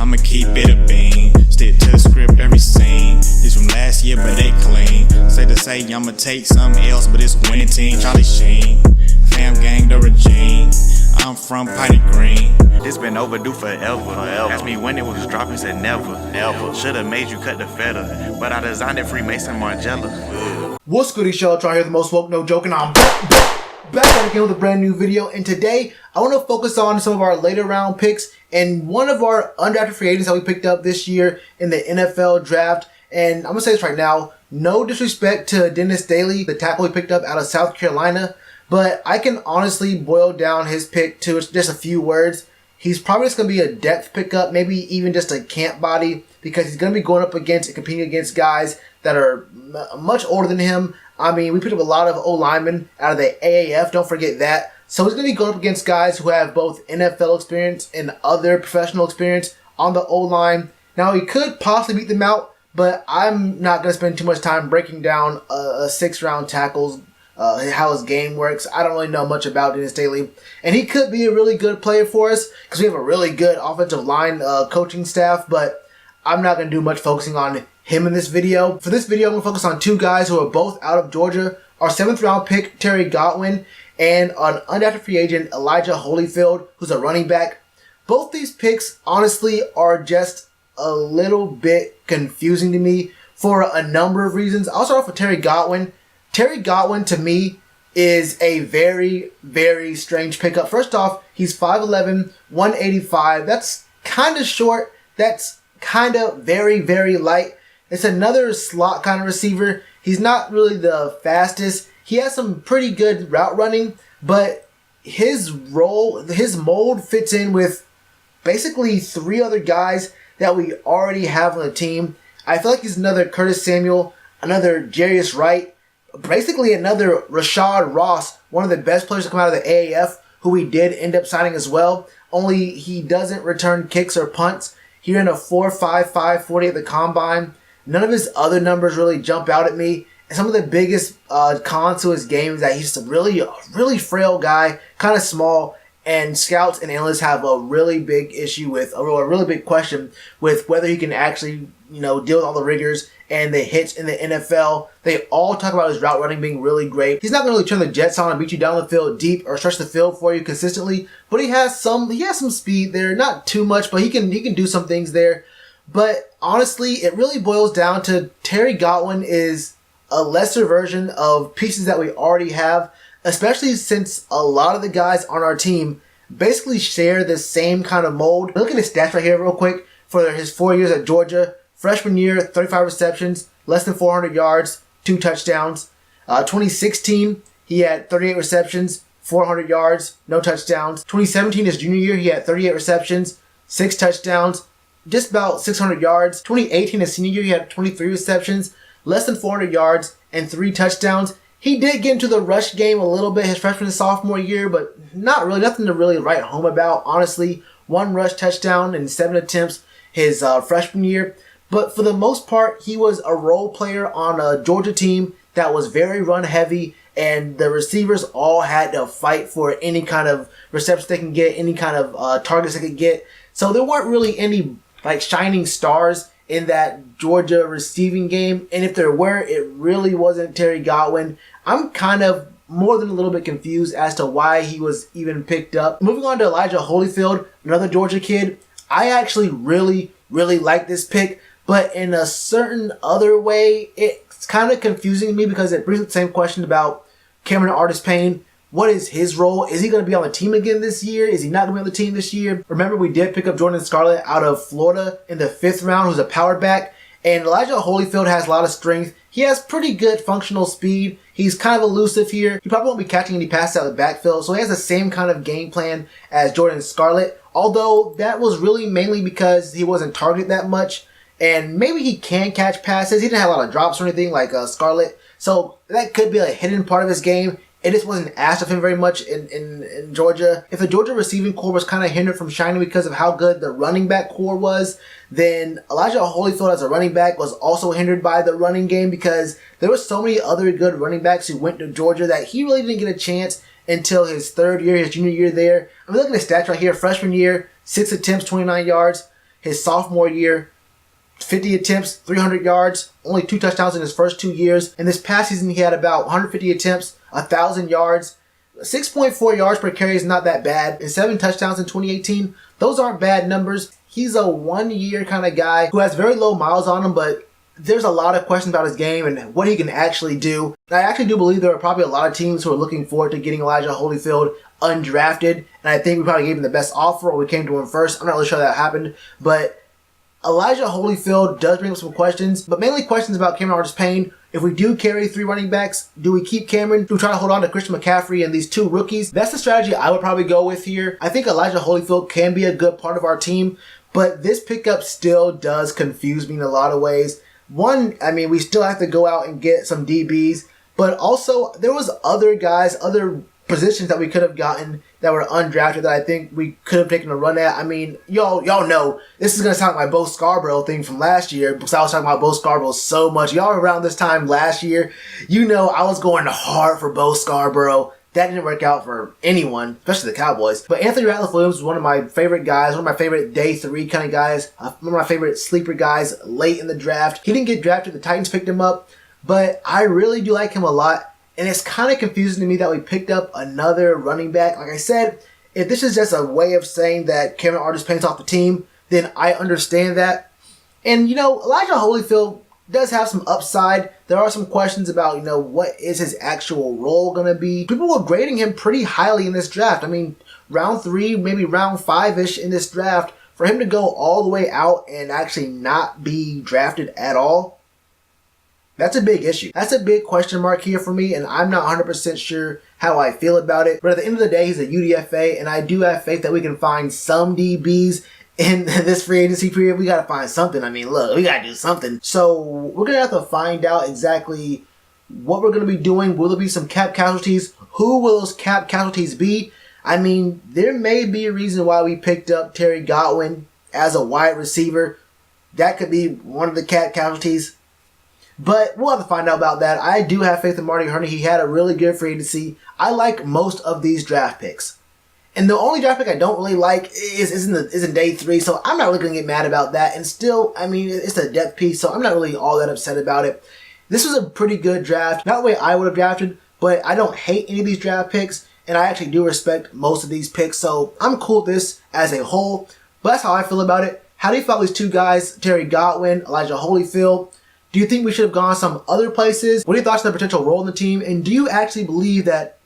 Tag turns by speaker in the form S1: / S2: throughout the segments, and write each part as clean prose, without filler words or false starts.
S1: I'ma keep it a bean. Stick to the script, every scene. This from last year, but they clean. Say to say, I'ma take something else, but it's a winning team. Charlie Sheen, fam gang, the regime. I'm from Piney Green.
S2: This been overdue forever. Asked me when it was dropping, said never. Should've made you cut the feather, but I designed it Freemason Margiela.
S3: What's good, Shellitronnn here, the most woke, no joke, and I'm back again with a brand new video. And today, I want to focus on some of our later round picks and one of our undrafted free agents that we picked up this year in the NFL draft. And I'm going to say this right now, no disrespect to Dennis Daly, the tackle we picked up out of South Carolina, but I can honestly boil down his pick to just a few words. He's probably just going to be a depth pickup, maybe even just a camp body, because he's going to be going up against and competing against guys that are much older than him. I mean, we picked up a lot of O-linemen out of the AAF, don't forget that. So he's going to be going up against guys who have both NFL experience and other professional experience on the O-line. Now, he could possibly beat them out, but I'm not going to spend too much time breaking down a 6-round tackles, how his game works. I don't really know much about Dennis Daly. And he could be a really good player for us because we have a really good offensive line coaching staff, but I'm not going to do much focusing on him in this video. For this video, I'm going to focus on two guys who are both out of Georgia. Our 7th round pick, Terry Godwin, and an undrafted free agent, Elijah Holyfield, who's a running back. Both these picks, honestly, are just a little bit confusing to me for a number of reasons. I'll start off with Terry Godwin. Terry Godwin, to me, is a very, very strange pickup. First off, he's 5'11", 185. That's kind of short. That's kind of very, very light. It's another slot kind of receiver. He's not really the fastest. He has some pretty good route running, but his role, his mold fits in with basically 3 other guys that we already have on the team. I feel like he's another Curtis Samuel, another Jarius Wright, basically another Rashad Ross, one of the best players to come out of the AAF, who we did end up signing as well. Only he doesn't return kicks or punts. He ran a 4.55 40 at the combine. None of his other numbers really jump out at me. And some of the biggest cons to his game is that he's a really frail guy, kind of small, and scouts and analysts have a really big issue with, a really big question with whether he can actually, deal with all the rigors and the hits in the NFL. They all talk about his route running being really great. He's not going to really turn the jets on and beat you down the field deep or stretch the field for you consistently, but he has some speed there, not too much, but he can do some things there. But honestly, it really boils down to Terry Godwin is a lesser version of pieces that we already have, especially since a lot of the guys on our team basically share the same kind of mold. Look at his stats right here real quick for his 4 years at Georgia. Freshman year, 35 receptions, less than 400 yards, 2 touchdowns. 2016, he had 38 receptions, 400 yards, no touchdowns. 2017, his junior year, he had 38 receptions, 6 touchdowns, just about 600 yards. 2018, his senior year, he had 23 receptions, less than 400 yards, and 3 touchdowns. He did get into the rush game a little bit his freshman and sophomore year, but nothing to really write home about, honestly. 1 rush touchdown in 7 attempts his freshman year. But for the most part, he was a role player on a Georgia team that was very run heavy, and the receivers all had to fight for any kind of receptions they can get, any kind of targets they could get. So there weren't really any shining stars in that Georgia receiving game, and if there were, it really wasn't Terry Godwin. I'm kind of more than a little bit confused as to why he was even picked up. Moving on to Elijah Holyfield, another Georgia kid. I actually really like this pick, but in a certain other way, it's kind of confusing to me because it brings up the same question about Cameron Artis-Payne. What is his role? Is he going to be on the team again this year? Is he not going to be on the team this year? Remember, we did pick up Jordan Scarlett out of Florida in the 5th round, who's a power back. And Elijah Holyfield has a lot of strength. He has pretty good functional speed. He's kind of elusive here. He probably won't be catching any passes out of the backfield, so he has the same kind of game plan as Jordan Scarlett. Although that was really mainly because he wasn't targeted that much. And maybe he can catch passes. He didn't have a lot of drops or anything like Scarlett. So that could be a hidden part of his game. It just wasn't asked of him very much in Georgia. If the Georgia receiving core was kind of hindered from shining because of how good the running back core was, then Elijah Holyfield as a running back was also hindered by the running game because there were so many other good running backs who went to Georgia that he really didn't get a chance until his 3rd year, his junior year there. I'm looking at his stats right here. Freshman year, 6 attempts, 29 yards. his sophomore year, 50 attempts, 300 yards, only 2 touchdowns in his first 2 years. And this past season, he had about 150 attempts, 1,000 yards. 6.4 yards per carry is not that bad. And 7 touchdowns in 2018, those aren't bad numbers. He's a 1-year kind of guy who has very low miles on him, but there's a lot of questions about his game and what he can actually do. I actually do believe there are probably a lot of teams who are looking forward to getting Elijah Holyfield undrafted. And I think we probably gave him the best offer, or we came to him first. I'm not really sure that happened, but Elijah Holyfield does bring up some questions, but mainly questions about Cameron Artis-Payne. If we do carry 3 running backs, do we keep Cameron? Do we try to hold on to Christian McCaffrey and these 2 rookies? That's the strategy I would probably go with here. I think Elijah Holyfield can be a good part of our team, but this pickup still does confuse me in a lot of ways. One, I mean, we still have to go out and get some DBs, but also there was other guys, other positions that we could have gotten that were undrafted that I think we could have taken a run at. I mean, y'all know this is going to sound like my Bo Scarborough thing from last year, because I was talking about Bo Scarborough so much. Y'all around this time last year, you know I was going hard for Bo Scarborough. That didn't work out for anyone, especially the Cowboys. But Anthony Ratliff-Williams was one of my favorite guys, one of my favorite day 3 kind of guys, one of my favorite sleeper guys late in the draft. He didn't get drafted. The Titans picked him up, but I really do like him a lot. And it's kind of confusing to me that we picked up another running back. Like I said, if this is just a way of saying that Cameron Artis-Payne's off the team, then I understand that. And, you know, Elijah Holyfield does have some upside. There are some questions about, you know, what is his actual role going to be. People were grading him pretty highly in this draft. I mean, round 3, maybe round 5-ish in this draft, for him to go all the way out and actually not be drafted at all, that's a big issue. That's a big question mark here for me, and I'm not 100% sure how I feel about it. But at the end of the day, he's a UDFA, and I do have faith that we can find some DBs in this free agency period. We got to find something. I mean, look, we got to do something. So we're going to have to find out exactly what we're going to be doing. Will there be some cap casualties? Who will those cap casualties be? I mean, there may be a reason why we picked up Terry Godwin as a wide receiver. That could be one of the cap casualties. But we'll have to find out about that. I do have faith in Marty Hurney. He had a really good free agency. I like most of these draft picks. And the only draft pick I don't really like is in day 3, so I'm not really going to get mad about that. And still, I mean, it's a depth piece, so I'm not really all that upset about it. This was a pretty good draft. Not the way I would have drafted, but I don't hate any of these draft picks, and I actually do respect most of these picks, so I'm cool with this as a whole. But that's how I feel about it. How do you feel about these 2 guys, Terry Godwin, Elijah Holyfield? Do you think we should have gone some other places? What are your thoughts on the potential role in the team? And do you actually believe that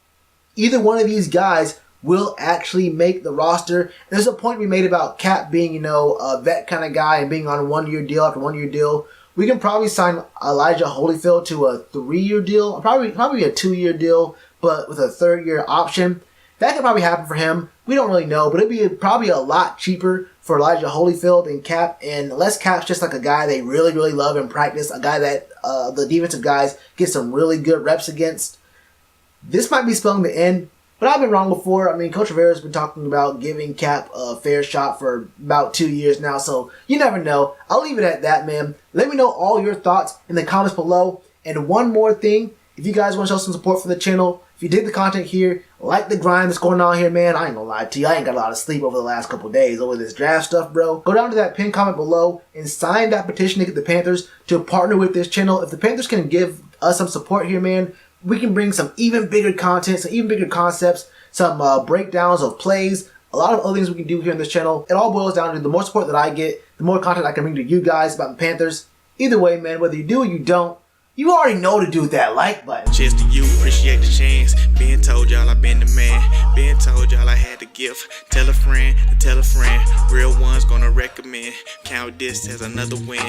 S3: either one of these guys will actually make the roster? There's a point we made about Cap being, you know, a vet kind of guy and being on a 1-year deal after 1-year deal. We can probably sign Elijah Holyfield to a 3-year deal, probably a 2-year deal, but with a 3rd-year option. That could probably happen for him. We don't really know, but it'd be probably a lot cheaper for Elijah Holyfield and Cap, and unless Cap's just like a guy they really, really love in practice, a guy that the defensive guys get some really good reps against. This might be spelling the end, but I've been wrong before. I mean, Coach Rivera's been talking about giving Cap a fair shot for about 2 years now, so you never know. I'll leave it at that, man. Let me know all your thoughts in the comments below. And one more thing, if you guys want to show some support for the channel, if you dig the content here, like the grind that's going on here, man, I ain't gonna lie to you, I ain't got a lot of sleep over the last couple days over this draft stuff, bro. Go down to that pinned comment below and sign that petition to get the Panthers to partner with this channel. If the Panthers can give us some support here, man, we can bring some even bigger content, some even bigger concepts, some breakdowns of plays, a lot of other things we can do here on this channel. It all boils down to the more support that I get, the more content I can bring to you guys about the Panthers. Either way, man, whether you do or you don't, you already know to do that like button.
S2: Cheers to you, appreciate the chance. Being told y'all I been the man. Being told y'all I had the gift. Tell a friend to tell a friend. Real ones gonna recommend. Count this as another win.